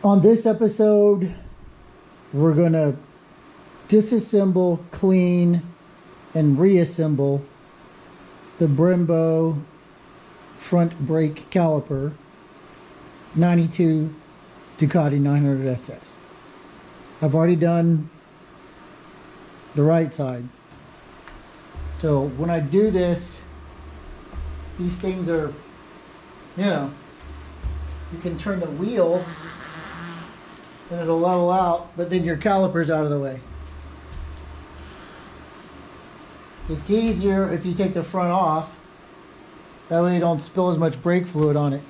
On this episode, we're going to disassemble, clean, and reassemble the Brembo front brake caliper 92 Ducati 900 SS. I've already done the right side. So when I do this, these things are, you can turn the wheel and it'll level out, but then your caliper's out of the way. It's easier if you take the front off. That way you don't spill as much brake fluid on it.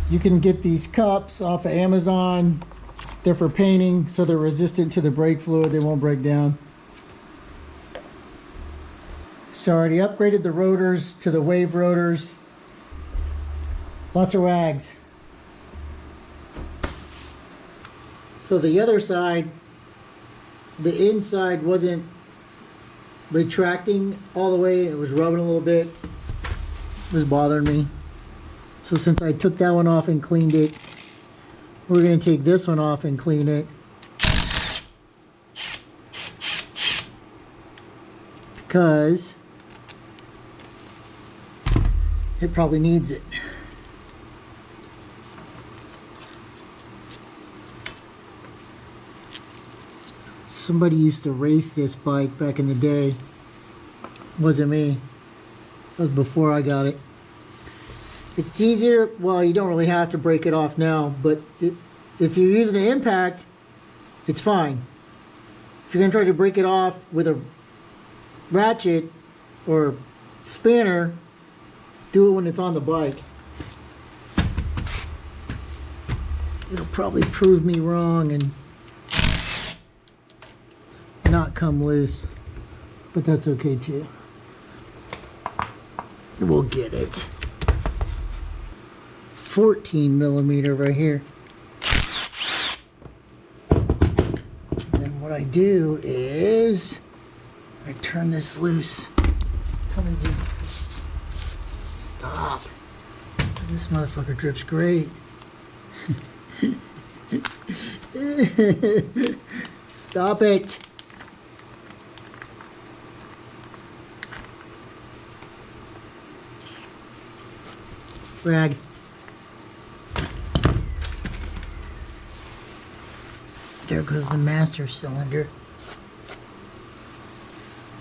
You can get these cups off of Amazon. They're for painting, so they're resistant to the brake fluid. They won't break down. So I already upgraded the rotors to the wave rotors. Lots of rags. So the other side, the inside wasn't retracting all the way. It was rubbing a little bit. It was bothering me. So since I took that one off and cleaned it, we're going to take this one off and clean it. Because it probably needs it. Somebody used to race this bike back in the day. Wasn't me. That was before I got it. It's easier, well, you don't really have to break it off now, but if you're using an impact, it's fine. If you're going to try to break it off with a ratchet or spanner, do it when it's on the bike. It'll probably prove me wrong and not come loose, but that's okay too. We'll get it. 14 millimeter right here. And then what I do is I turn this loose. Come and see. Stop. This motherfucker drips great. Stop it. Rag. There goes the master cylinder.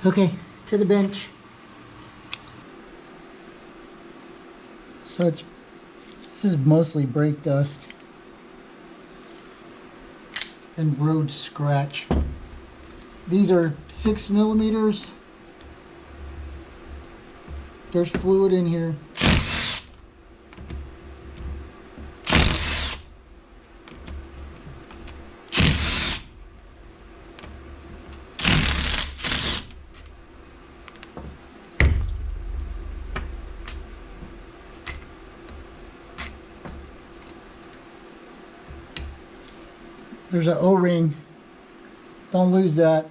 Okay, to the bench. So this is mostly brake dust and road scratch. These are 6 millimeters. There's fluid in here. There's an O-ring. Don't lose that.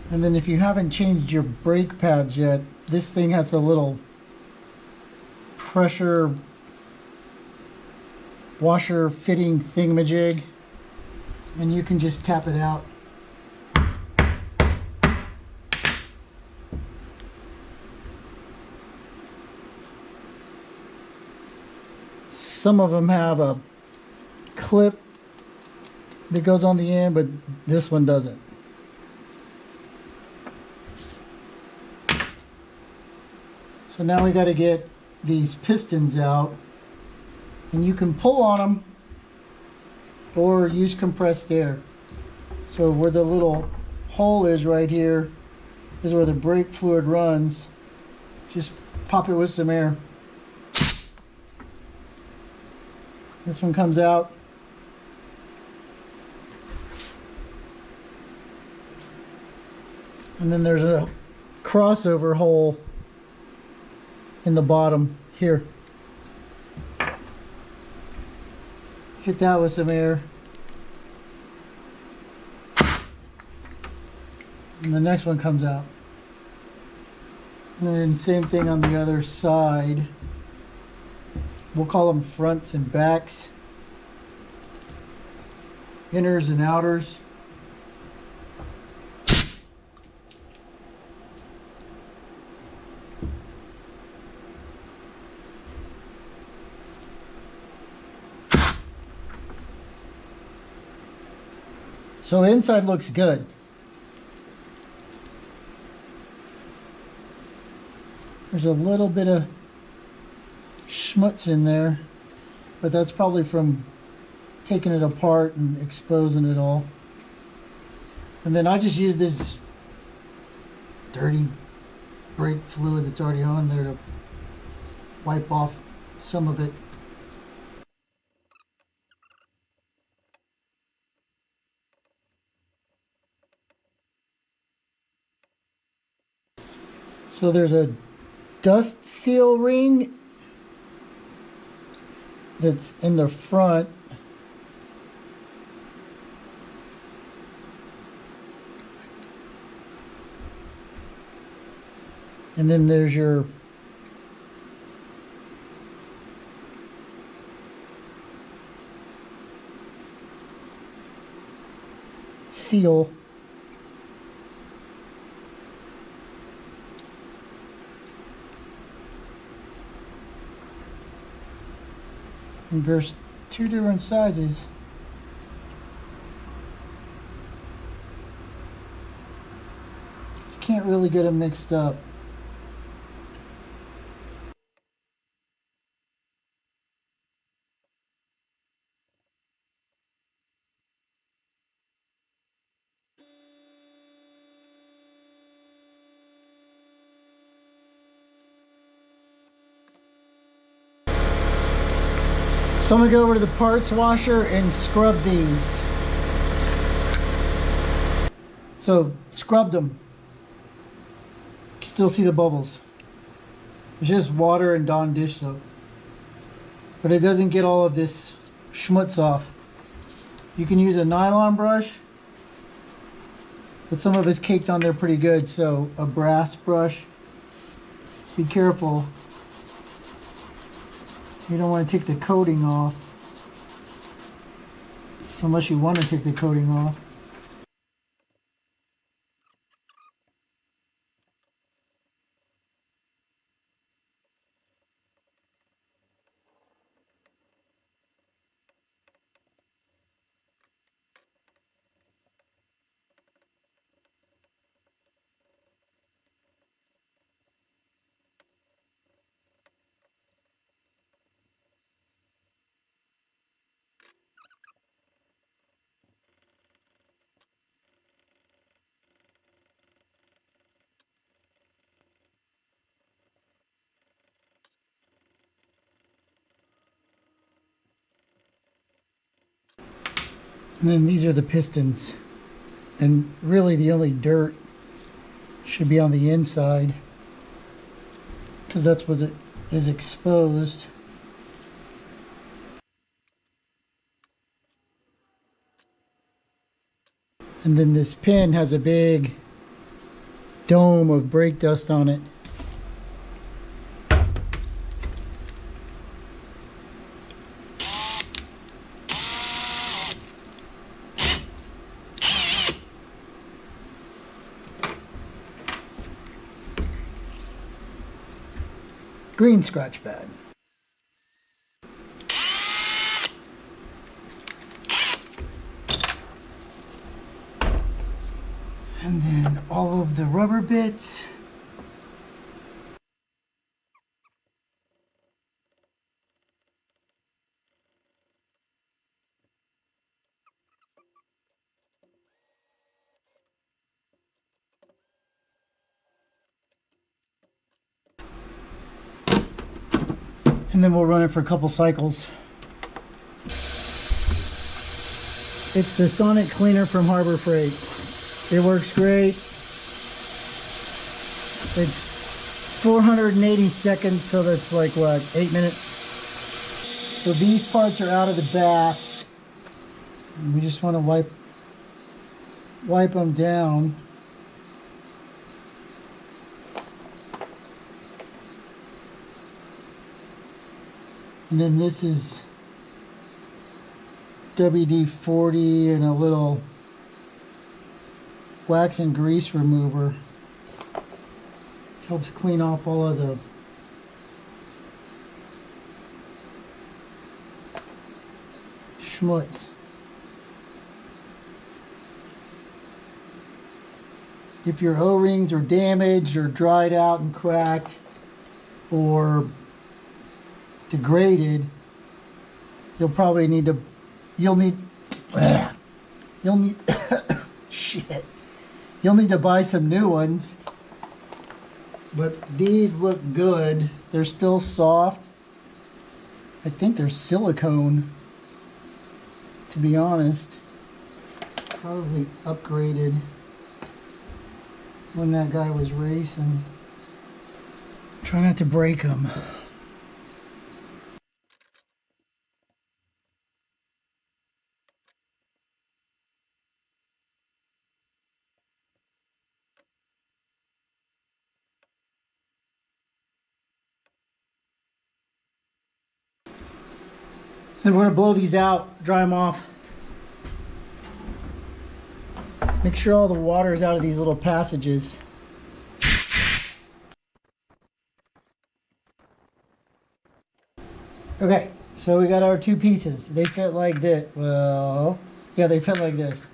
And then if you haven't changed your brake pads yet, this thing has a little pressure washer fitting thingamajig, and you can just tap it out. Some of them have a clip that goes on the end, but this one doesn't. So now we got to get these pistons out, and you can pull on them or use compressed air. So where the little hole is right here is where the brake fluid runs. Just pop it with some air. This one comes out. And then there's a crossover hole in the bottom here. Hit that with some air. And the next one comes out. And then same thing on the other side. We'll call them fronts and backs. Inners and outers. So inside looks good. There's a little bit of schmutz in there, but that's probably from taking it apart and exposing it all. And then I just use this dirty brake fluid that's already on there to wipe off some of it. So there's a dust seal ring that's in the front. And then there's your seal. And there's two different sizes. You can't really get them mixed up. So I'm gonna go over to the parts washer and scrub these. So scrubbed them. You can still see the bubbles. It's just water and Dawn dish soap. But it doesn't get all of this schmutz off. You can use a nylon brush, but some of it's caked on there pretty good, so a brass brush. Be careful. You don't want to take the coating off, unless you want to take the coating off. And then these are the pistons. And really the only dirt should be on the inside, because that's what it is exposed. And then this pin has a big dome of brake dust on it. Green scratch pad. And then all of the rubber bits. And then we'll run it for a couple cycles. It's the Sonic Cleaner from Harbor Freight. It works great. It's 480 seconds, so that's like what, 8 minutes? So these parts are out of the bath. And we just want to wipe them down. And then this is WD-40 and a little wax and grease remover. Helps clean off all of the schmutz. If your O-rings are damaged or dried out and cracked or degraded, you'll probably need to, shit. You'll need to buy some new ones. But these look good. They're still soft. I think they're silicone, to be honest. Probably upgraded when that guy was racing. Try not to break them. Then we're going to blow these out, dry them off. Make sure all the water is out of these little passages. Okay, so we got our two pieces. They fit like this. Well, yeah, they fit like this.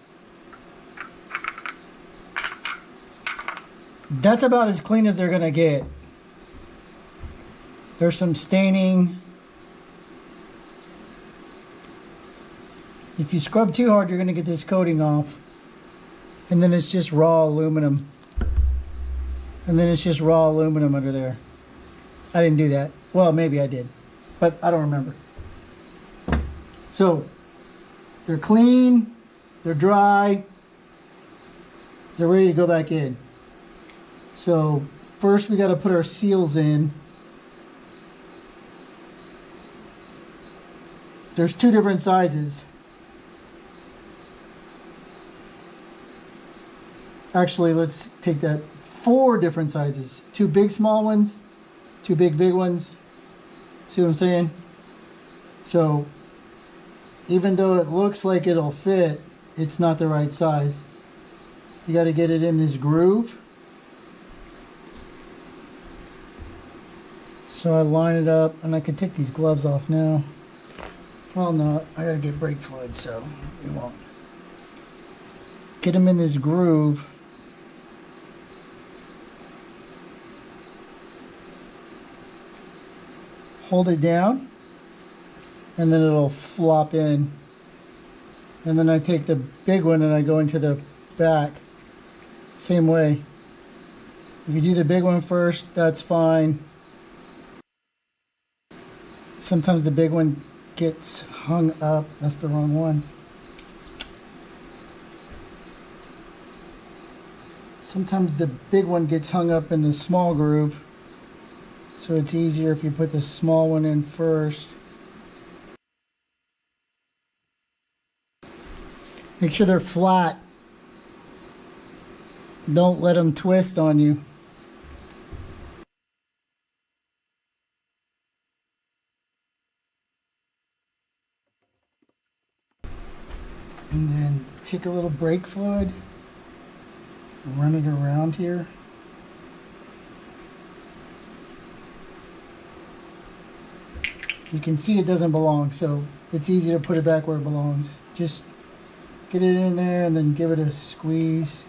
That's about as clean as they're going to get. There's some staining. If you scrub too hard, you're going to get this coating off. And then it's just raw aluminum. And then it's just raw aluminum under there. I didn't do that. Well, maybe I did, but I don't remember. So, they're clean, they're dry, they're ready to go back in. So, first we got to put our seals in. There's two different sizes. Actually, let's take that. 4 different sizes. 2 big small ones, 2 big ones. See what I'm saying? So, even though it looks like it'll fit, it's not the right size. You got to get it in this groove. So I line it up, and I can take these gloves off now. Well, no, I got to get brake fluid, so we won't. Get them in this groove. Hold it down, and then it'll flop in. And then I take the big one and I go into the back. Same way. If you do the big one first, that's fine. Sometimes the big one gets hung up. That's the wrong one. Sometimes the big one gets hung up in the small groove. So it's easier if you put the small one in first. Make sure they're flat. Don't let them twist on you. And then take a little brake fluid and run it around here. You can see it doesn't belong, so it's easy to put it back where it belongs. Just get it in there and then give it a squeeze.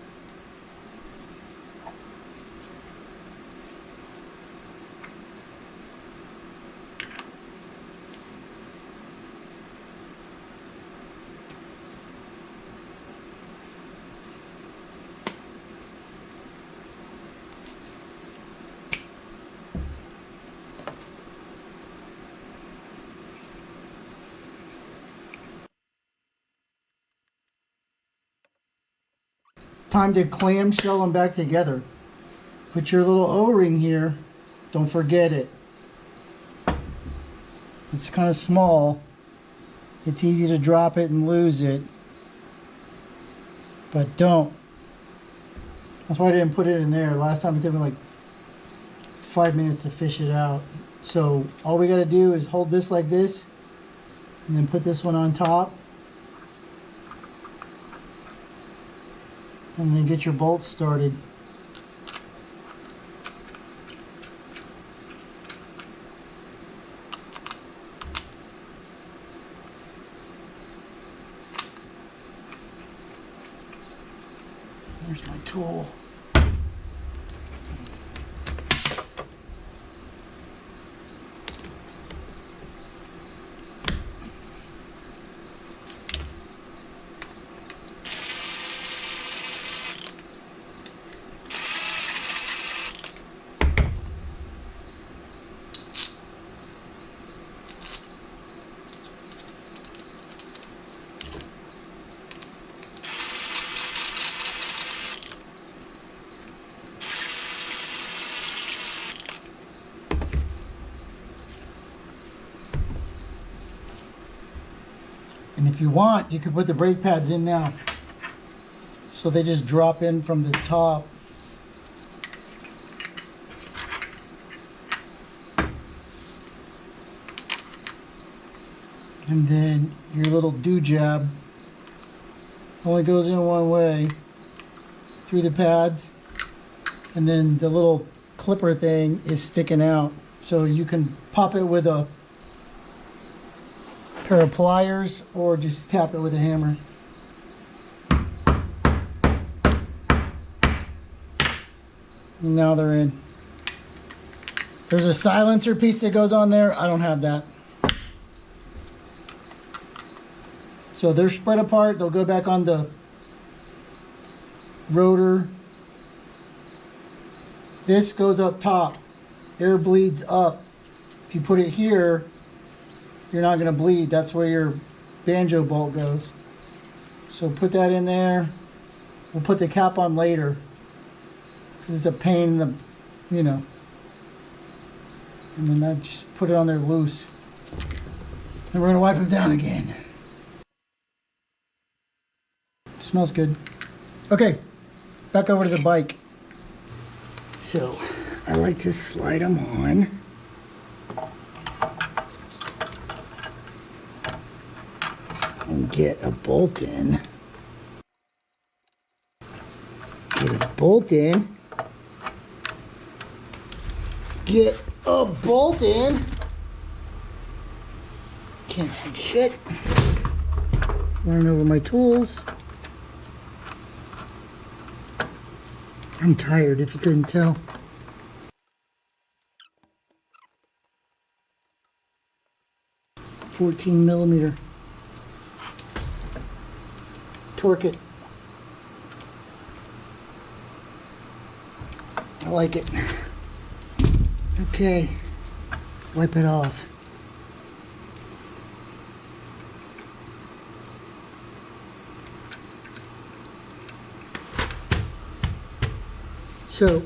Time to clamshell them back together. Put your little O-ring here. Don't forget it. It's kind of small. It's easy to drop it and lose it. But don't. That's why I didn't put it in there. Last time it took me like 5 minutes to fish it out. So all we got to do is hold this like this and then put this one on top and then get your bolts started. There's my tool. And if you want, you could put the brake pads in now. So they just drop in from the top. And then your little doojab only goes in one way through the pads. And then the little clipper thing is sticking out. So you can pop it with a pair of pliers or just tap it with a hammer. And now they're in. There's a silencer piece that goes on there. I don't have that. So they're spread apart. They'll go back on the rotor. This goes up top. Air bleeds up. If you put it here, you're not going to bleed. That's where your banjo bolt goes. So put that in there. We'll put the cap on later. It's a pain in the, you know. And then I just put it on there loose. And we're going to wipe it down again. Smells good. Okay, back over to the bike. So I like to slide them on. And get a bolt in. Get a bolt in. Get a bolt in. Can't see shit. Running over my tools. I'm tired if you couldn't tell. .14mm. Torque it. I like it. Okay, wipe it off. So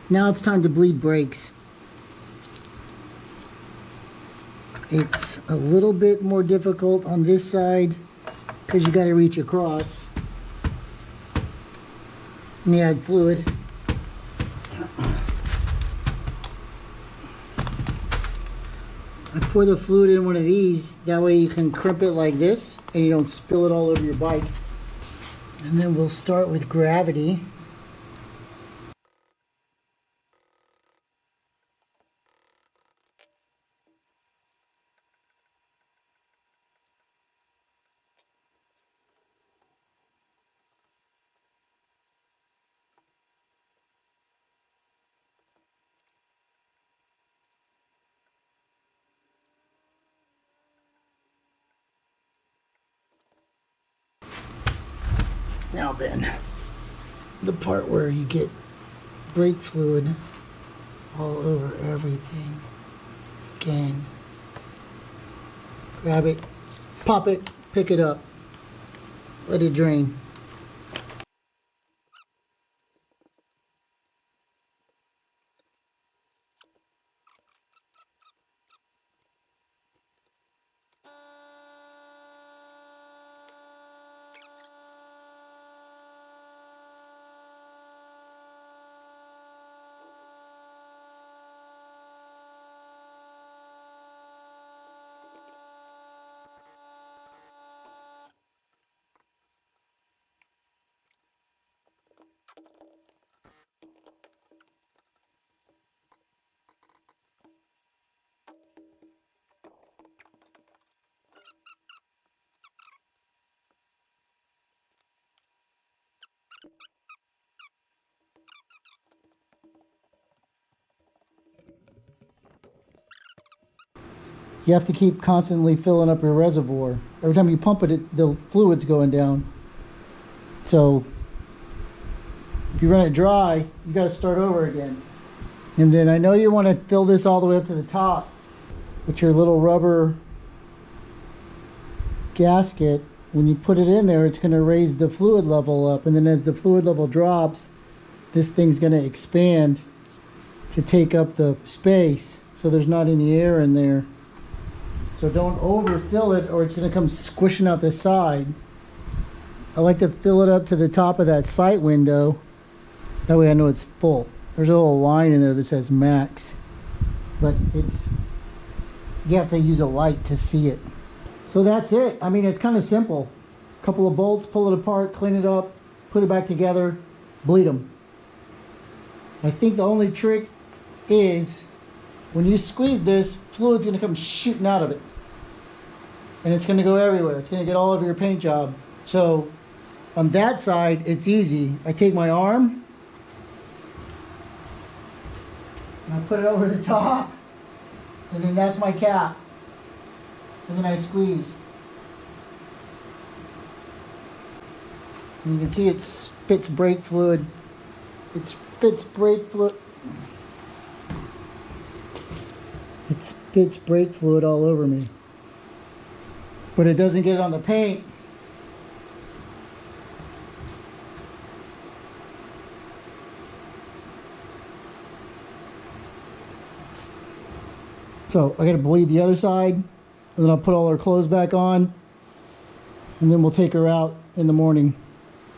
now it's time to bleed brakes. It's a little bit more difficult on this side because you got to reach across. Let me add fluid. I pour the fluid in one of these, that way you can crimp it like this and you don't spill it all over your bike. And then we'll start with gravity. Now then, the part where you get brake fluid all over everything. Again, grab it, pop it, pick it up, let it drain. You have to keep constantly filling up your reservoir. Every time you pump it, the fluid's going down. So if you run it dry, you got to start over again. And then I know you want to fill this all the way up to the top with your little rubber gasket. When you put it in there, it's going to raise the fluid level up, and then as the fluid level drops, this thing's going to expand to take up the space so there's not any air in there. So don't overfill it or it's going to come squishing out the side. I like to fill it up to the top of that sight window. That way I know it's full. There's a little line in there that says max, but you have to use a light to see it. So that's it. I mean, it's kind of simple. A couple of bolts, pull it apart, clean it up, put it back together, bleed them. I think the only trick is when you squeeze this, fluid's going to come shooting out of it. And it's going to go everywhere. It's going to get all over your paint job. So on that side, it's easy. I take my arm and I put it over the top, and then that's my cap. And then I squeeze. And you can see it spits brake fluid. It spits brake fluid. It spits brake fluid all over me. But it doesn't get it on the paint. So I gotta bleed the other side, and then I'll put all her clothes back on, and then we'll take her out in the morning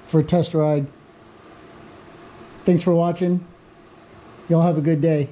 for a test ride. Thanks for watching. Y'all have a good day.